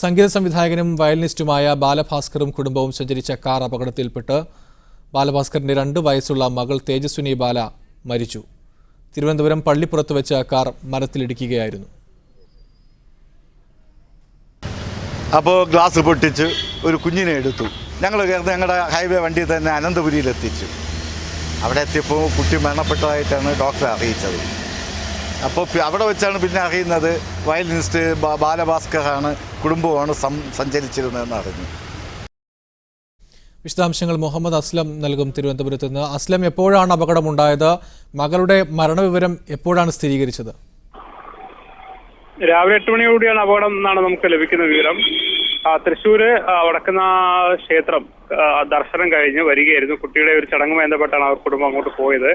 സംഗീത സംവിധായകനും വയലിനിസ്റ്റുമായ ബാലഭാസ്കറും കുടുംബവും സഞ്ചരിച്ച കാർ അപകടത്തിൽപ്പെട്ട് ബാലഭാസ്കറിന്റെ 2 വയസ്സുള്ള മകൾ തേജസ്വിനി ബാല മരിച്ചു. തിരുവനന്തപുരം പള്ളിപ്പുറത്ത് വെച്ച കാർ മരത്തിലിടിക്കുകയായിരുന്നു. അപ്പോൾ ഗ്ലാസ് പൊട്ടിച്ച് ഒരു കുഞ്ഞിനെ എടുത്തു. ഞങ്ങളുടെ ഹൈവേ വണ്ടി തന്നെ അനന്തപുരിയിലെത്തിച്ചു. അവിടെ എത്തിയപ്പോൾ കുട്ടി മരണപ്പെട്ടതായിട്ടാണ് ഡോക്ടറെ അറിയിച്ചത്. അപ്പോൾ അവിടെ വെച്ചാണ് പിന്നെ അറിയുന്നത് വയലിനിസ്റ്റ് ബാലഭാസ്കറാണ് കുടുംബമാണ് സഞ്ചരിച്ചിരുന്നതെന്ന് അറിഞ്ഞു. വിശദാംശങ്ങൾ മുഹമ്മദ് അസ്ലം നൽകും തിരുവനന്തപുരത്ത് നിന്ന്. അസ്ലം, എപ്പോഴാണ് അപകടമുണ്ടായത്? മകളുടെ മരണവിവരം എപ്പോഴാണ് സ്ഥിരീകരിച്ചത്? രാവിലെ 8 മണിയോടെയാണ് അപകടം എന്നാണ് നമുക്ക് ലഭിക്കുന്ന വിവരം. തൃശ്ശൂര് വടക്കുന്ന ക്ഷേത്രം ദർശനം കഴിഞ്ഞ് വരികയായിരുന്നു. കുട്ടിയുടെ ഒരു ചടങ്ങുമായി ബന്ധപ്പെട്ടാണ് അവർ കുടുംബം അങ്ങോട്ട് പോയത്.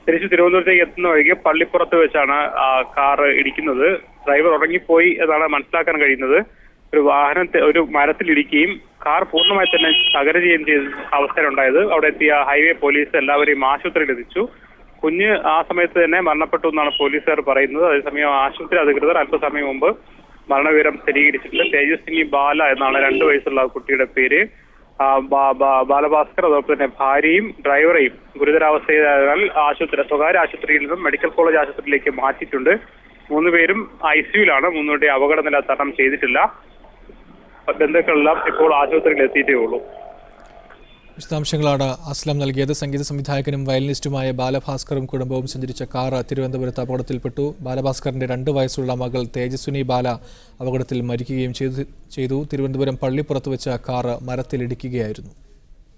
തിരിച്ച് തിരുവനന്തപുരത്തേക്ക് എത്തുന്ന വഴിക്ക് പള്ളിപ്പുറത്ത് വെച്ചാണ് കാർ ഇടിക്കുന്നത്. ഡ്രൈവർ ഉറങ്ങിപ്പോയി എന്നാണ് മനസ്സിലാക്കാൻ കഴിയുന്നത്. ഒരു മരത്തിലിടിക്കുകയും കാർ പൂർണ്ണമായി തന്നെ തകരുകയും ചെയ്ത അവസ്ഥയിലുണ്ടായത്. അവിടെ എത്തിയ ഹൈവേ പോലീസ് എല്ലാവരെയും ആശുപത്രിയിൽ എത്തിച്ചു. കുഞ്ഞ് ആ സമയത്ത് തന്നെ മരണപ്പെട്ടു എന്നാണ് പോലീസുകാർ പറയുന്നത്. അതേസമയം ആശുപത്രി അധികൃതർ അല്പസമയം മുമ്പ് മരണവിവരം സ്ഥിരീകരിച്ചിട്ടുണ്ട്. തേജസ്വിനി ബാല എന്നാണ് 2 വയസ്സുള്ള കുട്ടിയുടെ പേര്. ബാലഭാസ്കർ അതോടൊപ്പം തന്നെ ഭാര്യയും ഡ്രൈവറെയും ഗുരുതരാവസ്ഥയായതിനാൽ സ്വകാര്യ ആശുപത്രിയിൽ നിന്നും മെഡിക്കൽ കോളേജ് ആശുപത്രിയിലേക്ക് മാറ്റിയിട്ടുണ്ട്. 3 പേരും ICUവിലാണ്. 3 പേരുടെ അപകടനില തരണം ചെയ്തിട്ടില്ല. ബന്ധുക്കളെല്ലാം ഇപ്പോൾ ആശുപത്രിയിൽ എത്തിയിട്ടേ ഉള്ളൂ. വിശദാംശങ്ങളാണ് അസ്ലം നൽകിയത്. സംഗീത സംവിധായകനും വയലിനിസ്റ്റുമായ ബാലഭാസ്കറും കുടുംബവും സഞ്ചരിച്ച കാർ തിരുവനന്തപുരത്ത് അപകടത്തിൽപ്പെട്ടു. ബാലഭാസ്കറിന്റെ 2 വയസ്സുള്ള മകൾ തേജസ്വിനി ബാല അപകടത്തിൽ മരിക്കുകയും ചെയ്തു. തിരുവനന്തപുരം പള്ളിപ്പുറത്ത് വെച്ച കാർ മരത്തിലിടിക്കുകയായിരുന്നു.